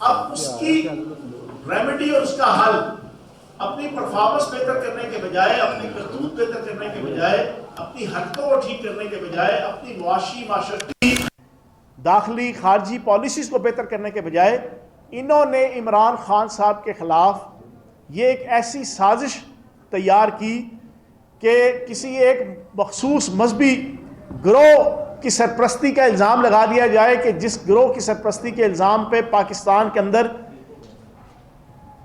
اب اس کی ریمیڈی اور اس کا حل اپنی پرفارمنس بہتر کرنے کے بجائے، اپنی کرتوت بہتر کرنے کے بجائے، اپنی حرکتوں کو ٹھیک کرنے کے بجائے، اپنی معاشی معاشرتی داخلی خارجی پالیسیز کو بہتر کرنے کے بجائے، انہوں نے عمران خان صاحب کے خلاف یہ ایک ایسی سازش تیار کی کہ کسی ایک مخصوص مذہبی گروہ کی سرپرستی کا الزام لگا دیا جائے کہ جس گروہ کی سرپرستی کے الزام پہ پاکستان کے اندر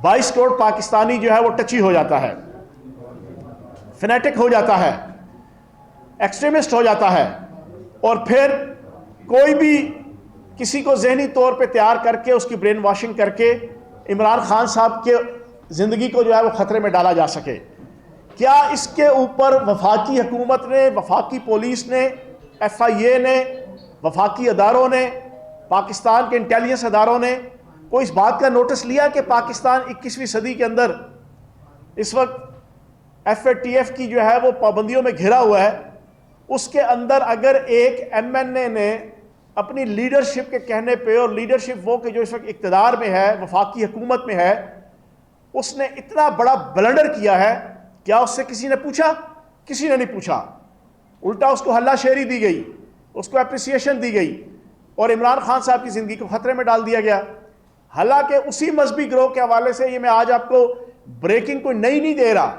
22 کروڑ پاکستانی جو ہے وہ ٹچی ہو جاتا ہے، فنیٹک ہو جاتا ہے، ایکسٹریمسٹ ہو جاتا ہے، اور پھر کوئی بھی کسی کو ذہنی طور پہ تیار کر کے اس کی برین واشنگ کر کے عمران خان صاحب کے زندگی کو جو ہے وہ خطرے میں ڈالا جا سکے۔ کیا اس کے اوپر وفاقی حکومت نے، وفاقی پولیس نے، ایف آئی اے نے، وفاقی اداروں نے، پاکستان کے انٹیلیجنس اداروں نے کوئی اس بات کا نوٹس لیا کہ پاکستان 21ویں صدی کے اندر اس وقت ایف اے ٹی ایف کی جو ہے وہ پابندیوں میں گھرا ہوا ہے؟ اس کے اندر اگر ایک ایم این اے نے اپنی لیڈرشپ کے کہنے پہ، اور لیڈرشپ وہ کہ جو اس وقت اقتدار میں ہے، وفاقی حکومت میں ہے، اس نے اتنا بڑا بلنڈر کیا ہے، کیا اس سے کسی نے پوچھا؟ کسی نے نہیں پوچھا، الٹا اس کو ہلا شیری دی گئی، اس کو اپریسیشن دی گئی، اور عمران خان صاحب کی زندگی کو خطرے میں ڈال دیا گیا۔ حالانکہ اسی مذہبی گروہ کے حوالے سے یہ میں آج آپ کو بریکنگ کوئی نئی نہیں دے رہا،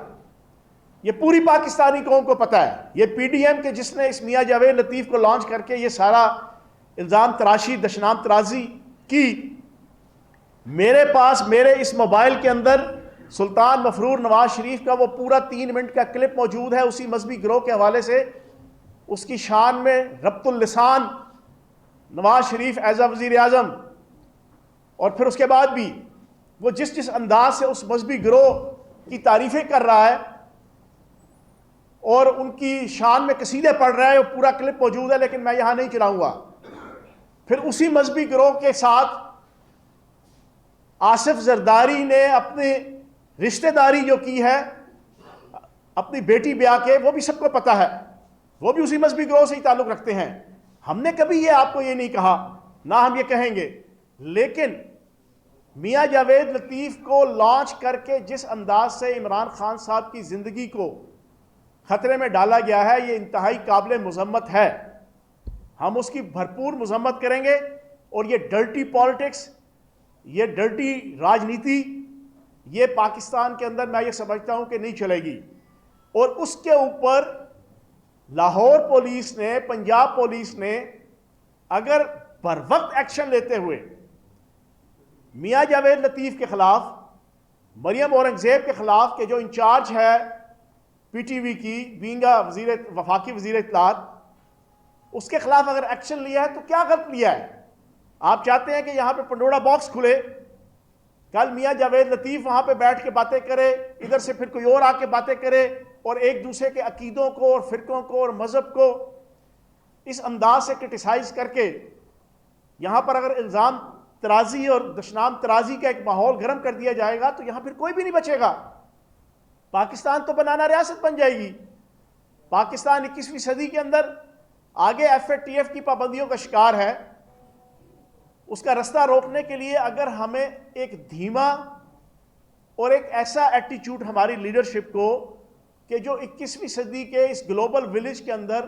یہ پوری پاکستانی قوم کو پتہ ہے، یہ پی ڈی ایم کے جس نے اس میاں جاوید لطیف کو لانچ کر کے یہ سارا الزام تراشی، دشنام ترازی کی، میرے پاس میرے اس موبائل کے اندر سلطان مفرور نواز شریف کا وہ پورا 3 منٹ کا کلپ موجود ہے اسی مذہبی گروہ کے حوالے سے، اس کی شان میں ربط اللسان نواز شریف ایز اے وزیر اعظم، اور پھر اس کے بعد بھی وہ جس انداز سے اس مذہبی گروہ کی تعریفیں کر رہا ہے اور ان کی شان میں قصیدے پڑھ رہا ہے، وہ پورا کلپ موجود ہے، لیکن میں یہاں نہیں چلاؤں گا۔ پھر اسی مذہبی گروہ کے ساتھ آصف زرداری نے اپنی رشتہ داری جو کی ہے اپنی بیٹی بیاہ کے، وہ بھی سب کو پتہ ہے، وہ بھی اسی مذہبی گروہ سے ہی تعلق رکھتے ہیں۔ ہم نے کبھی یہ آپ کو یہ نہیں کہا، نہ ہم یہ کہیں گے، لیکن میاں جاوید لطیف کو لانچ کر کے جس انداز سے عمران خان صاحب کی زندگی کو خطرے میں ڈالا گیا ہے، یہ انتہائی قابل مذمت ہے۔ ہم اس کی بھرپور مذمت کریں گے، اور یہ ڈرٹی پالیٹکس، یہ ڈرٹی راجنیتی، یہ پاکستان کے اندر میں یہ سمجھتا ہوں کہ نہیں چلے گی۔ اور اس کے اوپر لاہور پولیس نے، پنجاب پولیس نے اگر بر وقت ایکشن لیتے ہوئے میاں جاوید لطیف کے خلاف، مریم اورنگزیب کے خلاف، کہ جو انچارج ہے پی ٹی وی کی، بینگا وفاقی وزیر اطلاعات، اس کے خلاف اگر ایکشن لیا ہے تو کیا غلط لیا ہے؟ آپ چاہتے ہیں کہ یہاں پہ پنڈورا باکس کھلے، کل میاں جاوید لطیف وہاں پہ بیٹھ کے باتیں کرے، ادھر سے پھر کوئی اور آ کے باتیں کرے، اور ایک دوسرے کے عقیدوں کو اور فرقوں کو اور مذہب کو اس انداز سے کرٹیسائز کر کے یہاں پر اگر الزام ترازی اور دشنام ترازی کا ایک ماحول گرم کر دیا جائے گا تو یہاں پھر کوئی بھی نہیں بچے گا۔ پاکستان تو بنانا ریاست بن جائے گی۔ پاکستان 21ویں صدی کے اندر آگے ایف اے ٹی ایف کی پابندیوں کا شکار ہے۔ اس کا رستہ روکنے کے لیے اگر ہمیں ایک دھیما اور ایک ایسا ایٹیچیوڈ ہماری لیڈرشپ کو کہ جو 21ویں صدی کے اس گلوبل ولیج کے اندر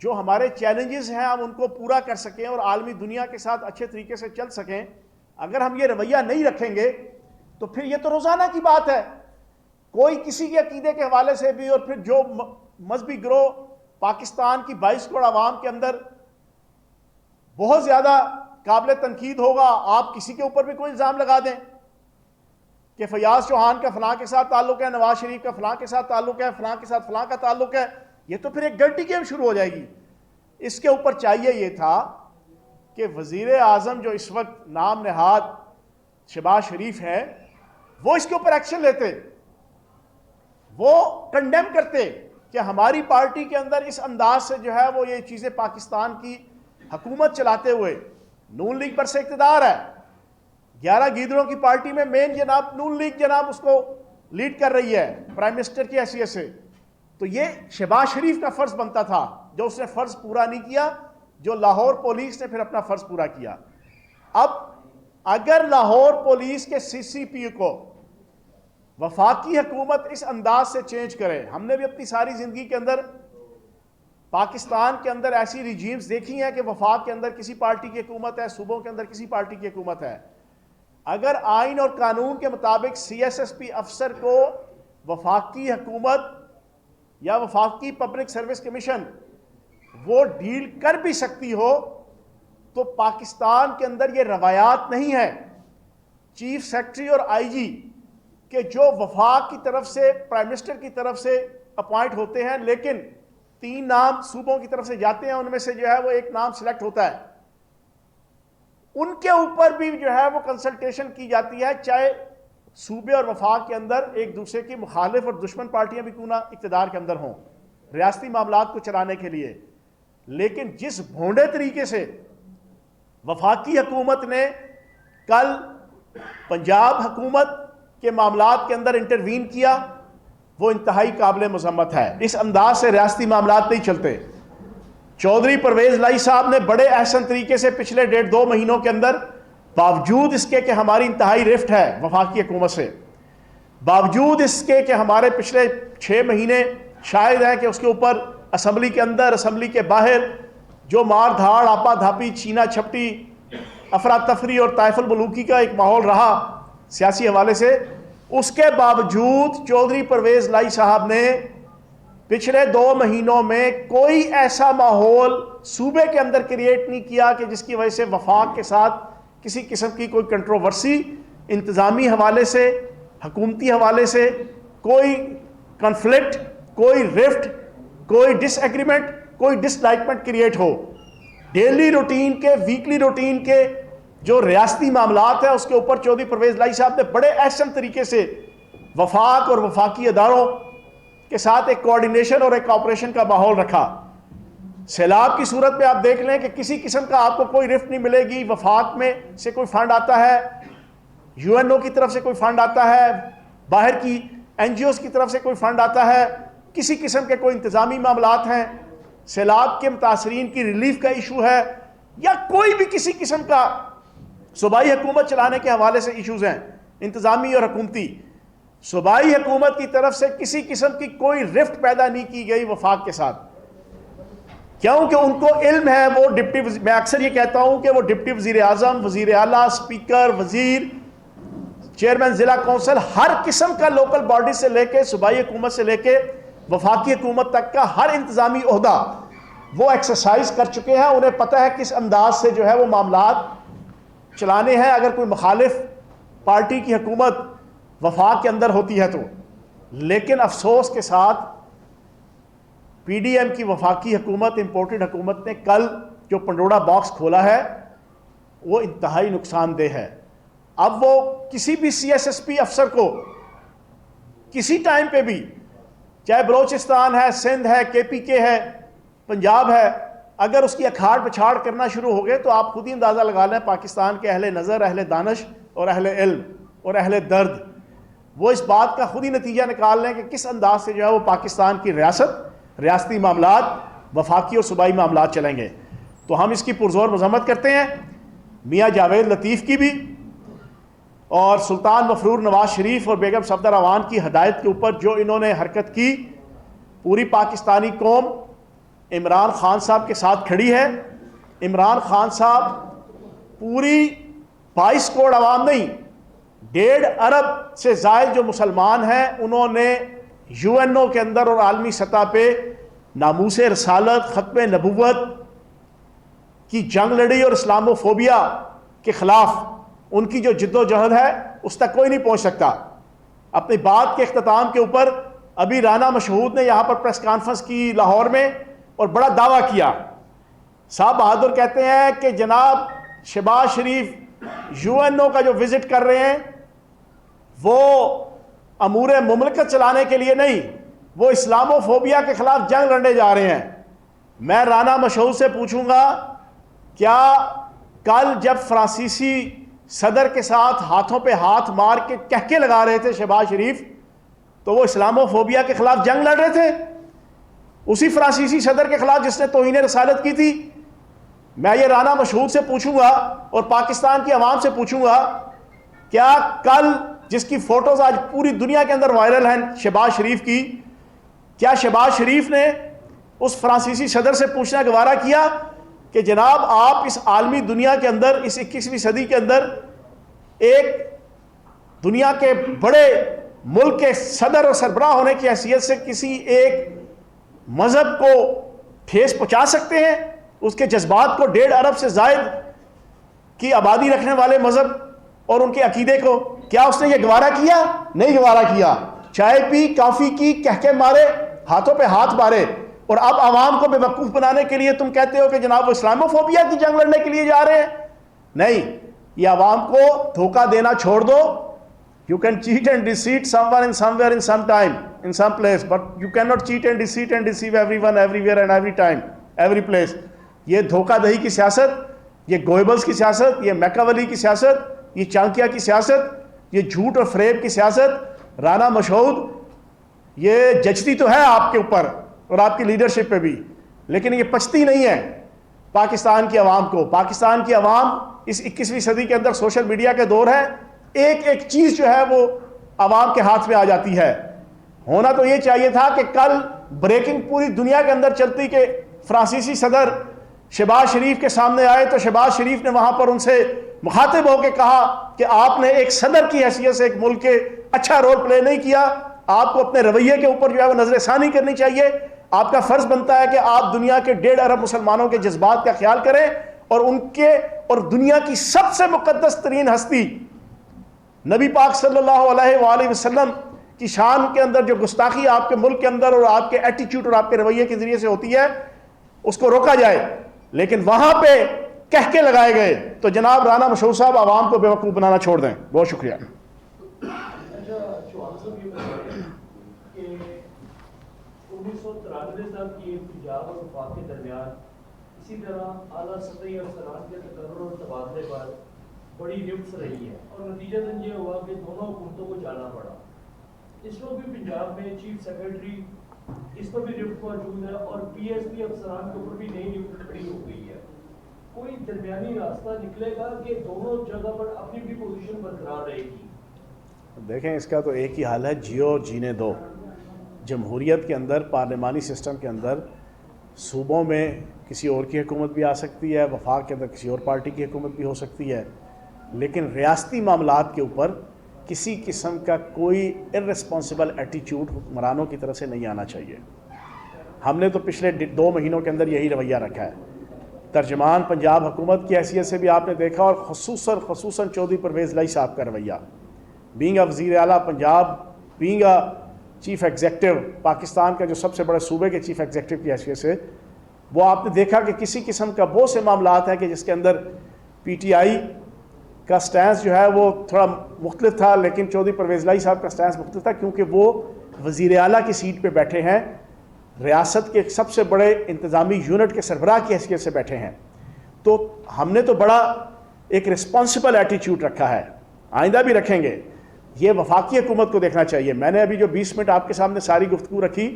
جو ہمارے چیلنجز ہیں ہم ان کو پورا کر سکیں اور عالمی دنیا کے ساتھ اچھے طریقے سے چل سکیں، اگر ہم یہ رویہ نہیں رکھیں گے تو پھر یہ تو روزانہ کی بات ہے، کوئی کسی کے عقیدے کے حوالے سے بھی، اور پھر جو مذہبی گروہ پاکستان کی 22 کروڑ عوام کے اندر بہت زیادہ قابل تنقید ہوگا، آپ کسی کے اوپر بھی کوئی الزام لگا دیں کہ فیاض چوہان کا فلاں کے ساتھ تعلق ہے، نواز شریف کا فلاں کے ساتھ تعلق ہے، فلاں کے ساتھ فلاں کا تعلق ہے، یہ تو پھر ایک ڈرٹی گیم شروع ہو جائے گی۔ اس کے اوپر چاہیے یہ تھا کہ وزیر اعظم جو اس وقت نام نہاد شہباز شریف ہے، وہ اس کے اوپر ایکشن لیتے، وہ کنڈیم کرتے کہ ہماری پارٹی کے اندر اس انداز سے جو ہے وہ یہ چیزیں پاکستان کی حکومت چلاتے ہوئے، نون لیگ پر سے اقتدار ہے، 11 گیدڑوں کی پارٹی میں مین جناب نون لیگ جناب اس کو لیڈ کر رہی ہے پرائم منسٹر کی حیثیت سے، تو یہ شہباز شریف کا فرض بنتا تھا، جو اس نے فرض پورا نہیں کیا، جو لاہور پولیس نے پھر اپنا فرض پورا کیا۔ اب اگر لاہور پولیس کے سی سی پی کو وفاقی حکومت اس انداز سے چینج کرے، ہم نے بھی اپنی ساری زندگی کے اندر پاکستان کے اندر ایسی ریجیمز دیکھی ہیں کہ وفاق کے اندر کسی پارٹی کی حکومت ہے، صوبوں کے اندر کسی پارٹی کی حکومت ہے. اگر آئین اور قانون کے مطابق سی ایس ایس پی افسر کو وفاقی حکومت یا وفاقی پبلک سروس کمیشن وہ ڈیل کر بھی سکتی ہو، تو پاکستان کے اندر یہ روایات نہیں ہے چیف سیکرٹری اور آئی جی کہ جو وفاق کی طرف سے پرائم منسٹر کی طرف سے اپوائنٹ ہوتے ہیں، لیکن 3 نام صوبوں کی طرف سے جاتے ہیں، ان میں سے جو ہے وہ ایک نام سلیکٹ ہوتا ہے. ان کے اوپر بھی جو ہے وہ کنسلٹیشن کی جاتی ہے، چاہے صوبے اور وفاق کے اندر ایک دوسرے کی مخالف اور دشمن پارٹیاں بھی کیوں نہ اقتدار کے اندر ہوں ریاستی معاملات کو چلانے کے لیے. لیکن جس بھونڈے طریقے سے وفاقی حکومت نے کل پنجاب حکومت کے معاملات کے اندر انٹروین کیا، وہ انتہائی قابل مذمت ہے. اس انداز سے ریاستی معاملات نہیں چلتے. چودھری پرویز لائی صاحب نے بڑے احسن طریقے سے پچھلے 1.5-2 مہینوں کے اندر، باوجود اس کے کہ ہماری انتہائی رفٹ ہے وفاقی حکومت سے، باوجود اس کے کہ ہمارے پچھلے 6 مہینے شاید ہیں کہ اس کے اوپر اسمبلی کے اندر اسمبلی کے باہر جو مار دھاڑ آپا دھاپی چینا چھپٹی افراتفری اور طائف الملوکی کا ایک ماحول رہا سیاسی حوالے سے، اس کے باوجود چودھری پرویز لائی صاحب نے پچھلے 2 مہینوں میں کوئی ایسا ماحول صوبے کے اندر کریٹ نہیں کیا کہ جس کی وجہ سے وفاق کے ساتھ کسی قسم کی کوئی کنٹروورسی انتظامی حوالے سے، حکومتی حوالے سے کوئی کنفلکٹ، کوئی رفٹ، کوئی ڈس ایگریمنٹ، کوئی ڈس لائکمنٹ کریٹ ہو. ڈیلی روٹین کے، ویکلی روٹین کے جو ریاستی معاملات ہیں اس کے اوپر چودھری پرویز لائی صاحب نے بڑے احسن طریقے سے وفاق اور وفاقی اداروں کے ساتھ ایک کوارڈینیشن اور ایک کوآپریشن کا ماحول رکھا. سیلاب کی صورت میں آپ دیکھ لیں کہ کسی قسم کا آپ کو کوئی رفٹ نہیں ملے گی. وفاق میں سے کوئی فنڈ آتا ہے، یو این او کی طرف سے کوئی فنڈ آتا ہے، باہر کی این جی اوز کی طرف سے کوئی فنڈ آتا ہے، کسی قسم کے کوئی انتظامی معاملات ہیں، سیلاب کے متاثرین کی ریلیف کا ایشو ہے، یا کوئی بھی کسی قسم کا صوبائی حکومت چلانے کے حوالے سے ایشوز ہیں انتظامی اور حکومتی، صوبائی حکومت کی طرف سے کسی قسم کی کوئی رفٹ پیدا نہیں کی گئی وفاق کے ساتھ. کیونکہ ان کو علم ہے، وہ میں اکثر یہ کہتا ہوں کہ وہ ڈپٹی وزیر اعظم، وزیر اعلیٰ، اسپیکر، وزیر، چیئرمین ضلع کونسل، ہر قسم کا لوکل باڈی سے لے کے صوبائی حکومت سے لے کے وفاقی حکومت تک کا ہر انتظامی عہدہ وہ ایکسرسائز کر چکے ہیں. انہیں پتہ ہے کس انداز سے جو ہے وہ معاملات چلانے ہیں اگر کوئی مخالف پارٹی کی حکومت وفاق کے اندر ہوتی ہے تو. لیکن افسوس کے ساتھ پی ڈی ایم کی وفاقی حکومت، امپورٹڈ حکومت نے کل جو پنڈورا باکس کھولا ہے وہ انتہائی نقصان دہ ہے. اب وہ کسی بھی سی ایس ایس پی افسر کو کسی ٹائم پہ بھی، چاہے بلوچستان ہے، سندھ ہے، کے پی کے ہے، پنجاب ہے، اگر اس کی اکھاڑ پچھاڑ کرنا شروع ہو گئے تو آپ خود ہی اندازہ لگا لیں پاکستان کے اہل نظر، اہل دانش اور اہل علم اور اہل درد وہ اس بات کا خود ہی نتیجہ نکال لیں کہ کس انداز سے جو ہے وہ پاکستان کی ریاست، ریاستی معاملات، وفاقی اور صوبائی معاملات چلیں گے. تو ہم اس کی پرزور مذمت کرتے ہیں، میاں جاوید لطیف کی بھی، اور سلطان مفرور نواز شریف اور بیگم صفدر اعوان کی ہدایت کے اوپر جو انہوں نے حرکت کی. پوری پاکستانی قوم عمران خان صاحب کے ساتھ کھڑی ہے. عمران خان صاحب پوری 22 کروڑ عوام نہیں، 1.5 ارب سے زائد جو مسلمان ہیں، انہوں نے یو این او کے اندر اور عالمی سطح پہ ناموس رسالت، ختم نبوت کی جنگ لڑی، اور اسلامو فوبیا کے خلاف ان کی جو جد و جہد ہے اس تک کوئی نہیں پہنچ سکتا. اپنی بات کے اختتام کے اوپر ابھی رانا مشہود نے یہاں پر پریس کانفرنس کی لاہور میں اور بڑا دعویٰ کیا. صاحب بہادر کہتے ہیں کہ جناب شہباز شریف یو این او کا جو وزٹ کر رہے ہیں وہ امور مملکت چلانے کے لیے نہیں، وہ اسلامو فوبیا کے خلاف جنگ لڑنے جا رہے ہیں. میں رانا مشہود سے پوچھوں گا، کیا کل جب فرانسیسی صدر کے ساتھ ہاتھوں پہ ہاتھ مار کے کہکے لگا رہے تھے شہباز شریف، تو وہ اسلامو فوبیا کے خلاف جنگ لڑ رہے تھے؟ اسی فرانسیسی صدر کے خلاف جس نے توہین رسالت کی تھی. میں یہ رانا مشہود سے پوچھوں گا اور پاکستان کی عوام سے پوچھوں گا، کیا کل جس کی فوٹوز آج پوری دنیا کے اندر وائرل ہیں شہباز شریف کی، کیا شہباز شریف نے اس فرانسیسی صدر سے پوچھنا گوارا کیا کہ جناب آپ اس عالمی دنیا کے اندر، اس 21ویں صدی کے اندر ایک دنیا کے بڑے ملک کے صدر اور سربراہ ہونے کی حیثیت سے کسی ایک مذہب کو ٹھیس پہنچا سکتے ہیں؟ اس کے جذبات کو 1.5 ارب سے زائد کی آبادی رکھنے والے مذہب اور ان کے عقیدے کو کیا اس نے یہ گوارا کیا؟ نہیں گوارا کیا. چائے پی، کافی کی، کہہ کے مارے، ہاتھوں پہ ہاتھ مارے، اور اب عوام کو بے وقوف بنانے کے لیے تم کہتے ہو کہ جناب وہ اسلاموفوبیا کی جنگ لڑنے کے لیے جا رہے ہیں. نہیں، یہ عوام کو دھوکہ دینا چھوڑ دو. You can cheat and deceive someone in somewhere in some time, in some place, but you cannot cheat and deceive everyone, everywhere and every time, every place. یہ دھوکہ دہی کی سیاست، یہ گوئبلز کی سیاست، یہ میکاولی کی سیاست، یہ چانکیا کی سیاست، یہ جھوٹ اور فریب کی سیاست، رانا مشہود، یہ جچتی تو ہے آپ کے اوپر اور آپ کی لیڈرشپ پہ بھی، لیکن یہ پچتی نہیں ہے پاکستان کی عوام کو. پاکستان کی عوام اس 21ویں صدی کے اندر سوشل میڈیا کے دور ہے، ایک ایک چیز جو ہے وہ عوام کے ہاتھ میں آ جاتی ہے. ہونا تو یہ چاہیے تھا کہ کل بریکنگ پوری دنیا کے اندر چلتی کہ فرانسیسی صدر شہباز شریف کے سامنے آئے تو شہباز شریف نے وہاں پر ان سے مخاطب ہو کے کہا کہ آپ نے ایک صدر کی حیثیت سے ایک ملک کے اچھا رول پلے نہیں کیا، آپ کو اپنے رویے کے اوپر جو ہے وہ نظر ثانی کرنی چاہیے. آپ کا فرض بنتا ہے کہ آپ دنیا کے 1.5 ارب مسلمانوں کے جذبات کا خیال کریں اور ان کے اور دنیا کی سب سے مقدس ترین ہستی نبی پاک صلی اللہ علیہ وآلہ وسلم کی شان کے اندر جو گستاخی آپ کے ملک کے اندر اور آپ کے ایٹیچیوڈ اور آپ کے رویے کے ذریعے سے ہوتی ہے اس کو روکا جائے. لیکن وہاں پہ کہہ کے لگائے گئے تو جناب رانا مشہود صاحب عوام کو بیوقوف بنانا چھوڑ دیں. بہت شکریہ. پنجاب اور وفاق کے درمیان اسی طرح اعلیٰ سطحی افسران کے تقرر اور تبادلے پر بڑی رفت رہی ہے اور نتیجتاً یہ ہوا کہ دونوں حکومتوں کو جانا پڑا. اس وقت بھی پنجاب میں چیف سیکرٹری اس پر بھی رفت موجود ہے اور پی ایس پی افسران کے اوپر بھی نئی رفت کھڑی ہو گئی ہے. کوئی درمیانی راستہ نکلے گا کہ دونوں جگہ پر اپنی بھی پوزیشن برقرار رہے گی؟ دیکھیں اس کا تو ایک ہی حال ہے، جیو اور جینے دو. جمہوریت کے اندر، پارلیمانی سسٹم کے اندر صوبوں میں کسی اور کی حکومت بھی آ سکتی ہے، وفاق کے اندر کسی اور پارٹی کی حکومت بھی ہو سکتی ہے، لیکن ریاستی معاملات کے اوپر کسی قسم کا کوئی ارسپانسبل ایٹیچیوڈ حکمرانوں کی طرف سے نہیں آنا چاہیے. ہم نے تو پچھلے 2 مہینوں کے اندر یہی رویہ رکھا ہے. ترجمان پنجاب حکومت کی حیثیت سے بھی آپ نے دیکھا، اور خصوصاً چودھری پرویز لائی صاحب کا رویہ، بینگ اے وزیر اعلیٰ Punjab, being a chief executive Pakistan کا جو سب سے بڑے صوبے کے چیف ایگزیکٹو کی حیثیت سے، وہ آپ نے دیکھا کہ کسی قسم کا بہت سے معاملات ہیں کہ جس کے اندر پی ٹی آئی کا سٹینس جو ہے وہ تھوڑا مختلف تھا، لیکن چودھری پرویز لائی صاحب کا سٹینس مختلف تھا کیونکہ وہ وزیر اعلیٰ کی سیٹ پہ بیٹھے ہیں، ریاست کے سب سے بڑے انتظامی یونٹ کے سربراہ کی حیثیت سے بیٹھے ہیں. تو ہم نے تو بڑا ایک رسپانسبل ایٹیچیوڈ رکھا ہے، آئندہ بھی رکھیں گے. یہ وفاقی حکومت کو دیکھنا چاہیے. میں نے ابھی جو 20 منٹ آپ کے سامنے ساری گفتگو رکھی،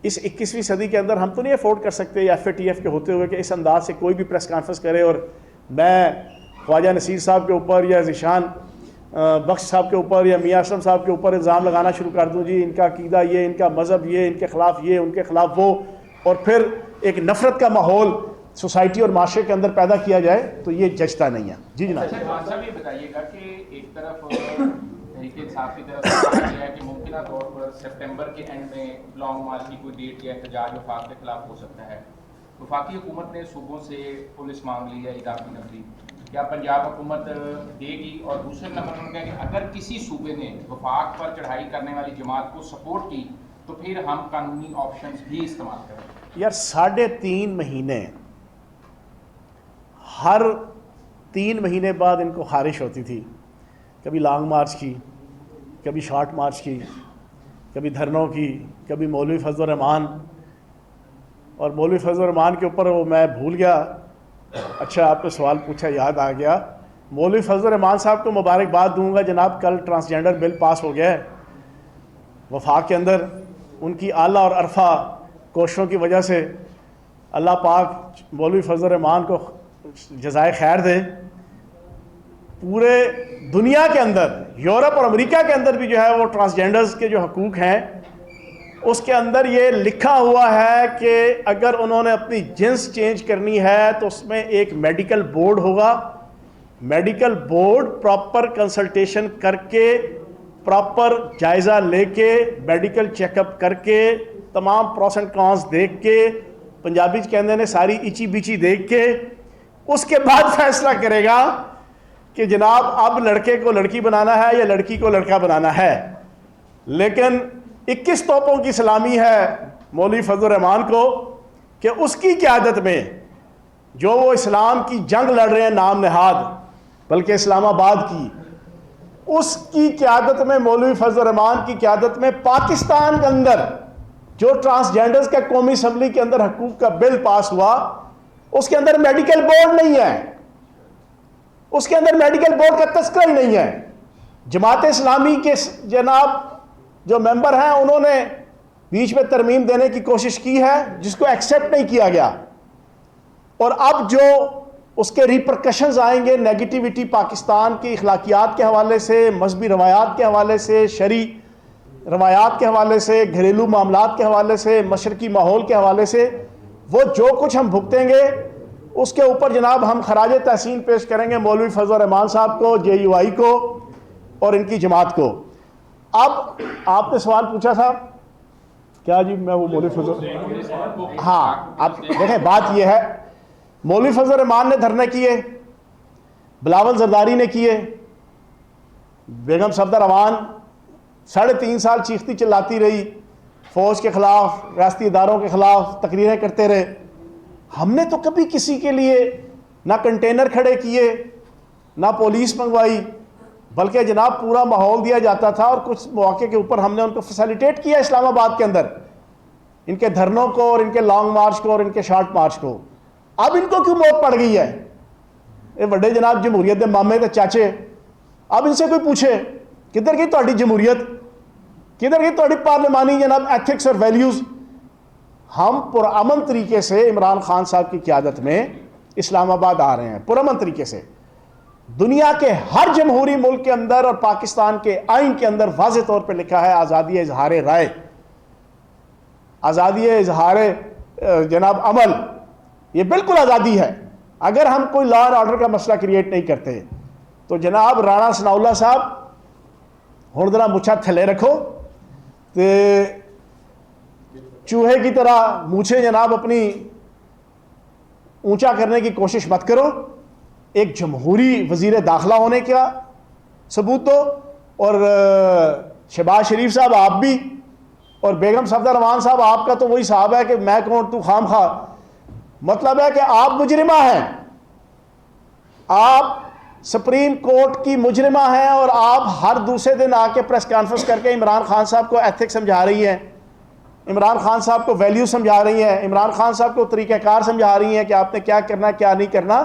اس 21ویں صدی کے اندر ہم تو نہیں افورڈ کر سکتے ایف اے ٹی ایف کے ہوتے ہوئے کہ اس انداز سے کوئی بھی پریس کانفرنس کرے اور میں خواجہ نصیر صاحب کے اوپر یا ذیشان بخش صاحب کے اوپر یا میاں اسلم صاحب کے اوپر الزام لگانا شروع کر دوں، جی ان کا عقیدہ یہ، ان کا مذہب یہ، ان کے خلاف یہ، ان کے خلاف وہ، اور پھر ایک نفرت کا ماحول سوسائٹی اور معاشرے کے اندر پیدا کیا جائے تو یہ جچتا نہیں ہے. جی جناب. صاحب یہ بتائیے گا کہ ایک طرف تحریک انصاف کی طرف سے کہا گیا ہے کہ ممکنہ طور پر سپٹمبر کے اینڈ میں لانگ مارچ کی کوئی ڈیٹ یا احتجاج وفاق کے خلاف ہو سکتا ہے. وفاقی حکومت نے صوبوں سے پولیس مانگ لی ہے اضافی نفری، کیا پنجاب حکومت دے گی؟ اور دوسرے نمبر پر کہ اگر کسی صوبے نے وفاق پر چڑھائی کرنے والی جماعت کو سپورٹ کی تو پھر ہم قانونی آپشنز بھی استعمال کریں. یار 3.5 مہینے، ہر 3 مہینے بعد ان کو خارش ہوتی تھی، کبھی لانگ مارچ کی، کبھی شارٹ مارچ کی، کبھی دھرنوں کی، کبھی مولوی فضل الرحمان. اور مولوی فضل الرحمان کے اوپر وہ میں بھول گیا، اچھا آپ نے سوال پوچھا یاد آ گیا. مولوی فضل الرحمان صاحب کو مبارکباد دوں گا جناب، کل ٹرانسجینڈر بل پاس ہو گیا ہے وفاق کے اندر. ان کی اعلیٰ اور عرفہ کوششوں کی وجہ سے اللہ پاک مولوی فضل الرحمان کو جزائے خیر دے. پورے دنیا کے اندر، یورپ اور امریکہ کے اندر بھی جو ہے وہ ٹرانسجینڈرز کے جو حقوق ہیں اس کے اندر یہ لکھا ہوا ہے کہ اگر انہوں نے اپنی جنس چینج کرنی ہے تو اس میں ایک میڈیکل بورڈ ہوگا. میڈیکل بورڈ پراپر کنسلٹیشن کر کے، پراپر جائزہ لے کے، میڈیکل چیک اپ کر کے، تمام پروس اینڈ کانس دیکھ کے، پنجابی کہندے نے ساری ایچی بیچی دیکھ کے، اس کے بعد فیصلہ کرے گا کہ جناب اب لڑکے کو لڑکی بنانا ہے یا لڑکی کو لڑکا بنانا ہے. لیکن 21 توپوں کی سلامی ہے مولوی فضل الرحمان کو کہ اس کی قیادت میں جو وہ اسلام کی جنگ لڑ رہے ہیں نام نہاد، بلکہ اسلام آباد کی، اس کی قیادت میں، مولوی فضل الرحمان کی قیادت میں پاکستان کے اندر جو ٹرانسجینڈرز کا قومی اسمبلی کے اندر حقوق کا بل پاس ہوا، اس کے اندر میڈیکل بورڈ نہیں ہے، اس کے اندر میڈیکل بورڈ کا تذکرہ ہی نہیں ہے. جماعت اسلامی کے جناب جو ممبر ہیں انہوں نے بیچ میں ترمیم دینے کی کوشش کی ہے جس کو ایکسیپٹ نہیں کیا گیا، اور اب جو اس کے ریپرکشنز آئیں گے، نیگیٹیوٹی پاکستان کی اخلاقیات کے حوالے سے، مذہبی روایات کے حوالے سے، شرعی روایات کے حوالے سے، گھریلو معاملات کے حوالے سے، مشرقی ماحول کے حوالے سے، وہ جو کچھ ہم بھگتیں گے اس کے اوپر جناب ہم خراج تحسین پیش کریں گے مولوی فضل الرحمان صاحب کو، JUI کو اور ان کی جماعت کو. اب آپ نے سوال پوچھا تھا کیا جی؟ میں وہ مولوی فضل، ہاں اب دیکھیں بات یہ ہے، مولوی فضل الرحمان نے دھرنے کیے، بلاول زرداری نے کیے، بیگم صفدر امان 3.5 سال چیختی چلاتی رہی، فوج کے خلاف، ریاستی اداروں کے خلاف تقریریں کرتے رہے. ہم نے تو کبھی کسی کے لیے نہ کنٹینر کھڑے کیے، نہ پولیس منگوائی، بلکہ جناب پورا ماحول دیا جاتا تھا، اور کچھ مواقع کے اوپر ہم نے ان کو فیسیلیٹیٹ کیا اسلام آباد کے اندر، ان کے دھرنوں کو اور ان کے لانگ مارچ کو اور ان کے شارٹ مارچ کو. اب ان کو کیوں موت پڑ گئی ہے؟ یہ بڑے جناب جمہوریت دے مامے تے چاچے، اب ان سے کوئی پوچھے کدھر گئی تہاڈی جمہوریت، کدھر گئی تہاڈی پارلیمانی جناب ایتھکس اور ویلیوز؟ ہم پرامن طریقے سے عمران خان صاحب کی قیادت میں اسلام آباد آ رہے ہیں، پرامن طریقے سے. دنیا کے ہر جمہوری ملک کے اندر اور پاکستان کے آئین کے اندر واضح طور پہ لکھا ہے آزادی اظہار رائے، آزادی اظہار جناب عمل، یہ بالکل آزادی ہے. اگر ہم کوئی لا اینڈ آرڈر کا مسئلہ کریٹ نہیں کرتے تو جناب رانا ثناء اللہ صاحب ہن ذرا مچھا تھلے رکھو تے چوہے کی طرح مونچھیں جناب اپنی اونچا کرنے کی کوشش مت کرو. ایک جمہوری وزیر داخلہ ہونے کا ثبوت دو، اور شہباز شریف صاحب آپ بھی، اور بیگم صفدر امان صاحب آپ کا تو وہی صاحب ہے کہ میں کون تو خام خواہ. مطلب ہے کہ آپ مجرمہ ہیں، آپ سپریم کورٹ کی مجرمہ ہیں، اور آپ ہر دوسرے دن آ کے پریس کانفرنس کر کے عمران خان صاحب کو ایتھک سمجھا رہی ہیں، عمران خان صاحب کو ویلیو سمجھا رہی ہیں، عمران خان صاحب کو طریقہ کار سمجھا رہی ہیں کہ آپ نے کیا کرنا کیا نہیں کرنا.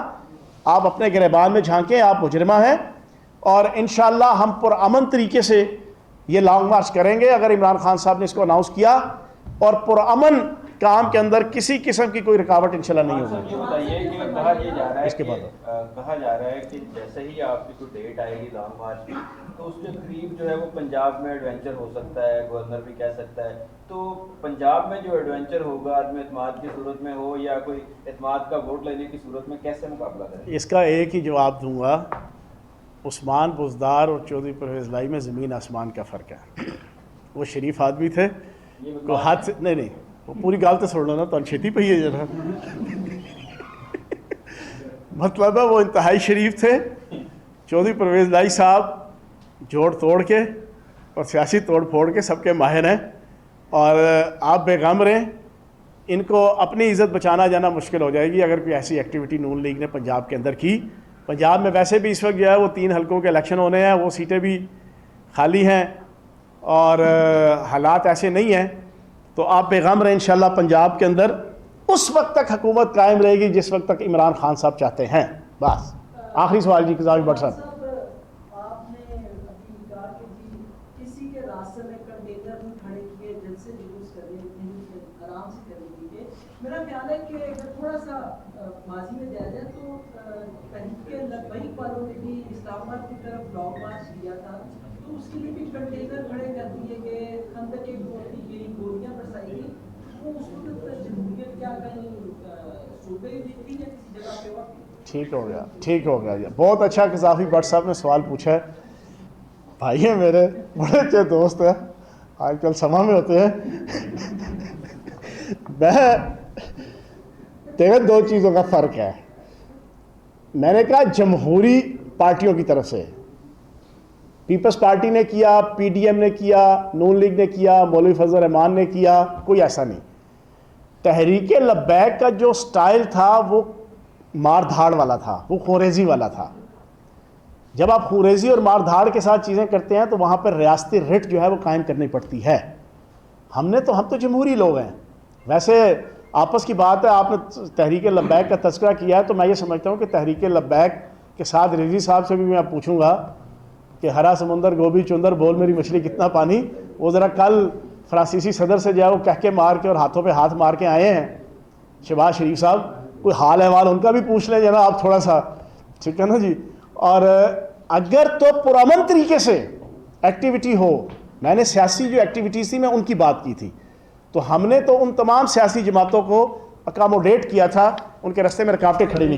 آپ اپنے گریبان میں جھانکیں، آپ مجرمہ ہیں، اور انشاءاللہ ہم پرامن طریقے سے یہ لانگ مارچ کریں گے اگر عمران خان صاحب نے اس کو اناؤنس کیا، اور پرامن کام کے اندر کسی قسم کی کوئی رکاوٹ انشاءاللہ نہیں ہوگی. یہ بتائیے کہ کہا یہ جا رہا ہے اس کے بعد کہا جا رہا ہے کہ جیسے ہی آپ کی کوئی ڈیٹ آئے گی لانگ مارچ کی تو اس کے قریب جو ہے وہ پنجاب میں ایڈونچر ہو سکتا ہے، گورنر بھی کہہ سکتا ہے. تو پنجاب میں جو ایڈونچر ہوگا عدم اعتماد کی صورت میں ہو یا کوئی اعتماد کا ووٹ لینے کی صورت میں کیسے مقابلہ کریں؟ اس کا ایک ہی جواب دوں گا، عثمان بزدار اور چودھری پرویز لائی میں زمین آسمان کا فرق ہے. وہ شریف آدمی تھے، کو ہاتھ سے نہیں وہ پوری گال تو چھوڑ لو نا، تو چھیتی پہ ہی ہے ذرا. مطلب ہے وہ انتہائی شریف تھے. چودھری پرویز لائی صاحب جوڑ توڑ کے اور سیاسی توڑ پھوڑ کے سب کے ماہر ہیں، اور آپ بے غم رہیں. ان کو اپنی عزت بچانا جانا مشکل ہو جائے گی اگر کوئی ایسی ایکٹیویٹی نون لیگ نے پنجاب کے اندر کی. پنجاب میں ویسے بھی اس وقت جو ہے وہ 3 حلقوں کے الیکشن ہونے ہیں، وہ سیٹیں بھی خالی ہیں اور حالات ایسے نہیں ہیں. تو آپ بے غم رہیں، انشاءاللہ پنجاب کے اندر اس وقت تک حکومت قائم رہے گی جس وقت تک عمران خان صاحب چاہتے ہیں. بس آخری سوال جی قزاوی بٹ صاحب. آپ نے ابھی کہا کہ کسی کے راستے میں کنٹینر نہیں کھڑے کیے، جن سے جلوس کرنے آرام سے کرنے دیجیے. میرا خیال ہے کہ اگر تھوڑا سا ماضی میں جایا جائے تو تحریک لبیک والوں نے بھی اسلام آباد کی طرف لانگ مارچ کیا تھا، تو اس کے لیے بھی کنٹینر کھڑے کر دیے گئے، خندق ایک ہوتی گئی، گولیاں برسائی گئی. وہ اس وقت جمہوریت کیا کہیں صوبے دیکھی یا کسی جگہ پہ وقت؟ ٹھیک ہو گیا، ٹھیک ہو گیا. بہت اچھا قذافی بٹ صاحب نے سوال پوچھا ہے. بھائی ہیں میرے بڑے اچھے دوست ہیں، آج کل سما میں ہوتے ہیں. میں دیکھیں دو چیزوں کا فرق ہے. میں نے کہا جمہوری پارٹیوں کی طرف سے، پیپلز پارٹی نے کیا، پی ڈی ایم نے کیا، نون لیگ نے کیا، مولوی فضل الرحمان نے کیا، کوئی ایسا نہیں. تحریک لبیک کا جو سٹائل تھا وہ مار دھاڑ والا تھا، وہ خوریزی والا تھا. جب آپ خوریزی اور مار دھاڑ کے ساتھ چیزیں کرتے ہیں تو وہاں پر ریاستی رٹ جو ہے وہ قائم کرنی پڑتی ہے. ہم تو جمہوری لوگ ہیں. ویسے آپس کی بات ہے، آپ نے تحریک لبیک کا تذکرہ کیا ہے تو میں یہ سمجھتا ہوں کہ تحریک لبیک کے ساتھ رضوی صاحب سے بھی میں پوچھوں گا کہ ہرا سمندر گوبھی چندر بول میری مچھلی کتنا پانی. وہ ذرا کل فرانسیسی صدر سے جو ہے وہ کہہ کے مار کے اور ہاتھوں پہ ہاتھ مار کے آئے ہیں شہباز شریف صاحب، کوئی حال احوال ان کا بھی پوچھ لیں جناب آپ تھوڑا سا، ٹھیک ہے نا جی. اور اگر تو پرامن طریقے سے ایکٹیویٹی ہو، میں نے سیاسی جو ایکٹیویٹیز تھی میں ان کی بات کی تھی، تو ہم نے تو ان تمام سیاسی جماعتوں کو اکاموڈیٹ کیا تھا، ان کے راستے میں رکاوٹیں کھڑی نہیں کی.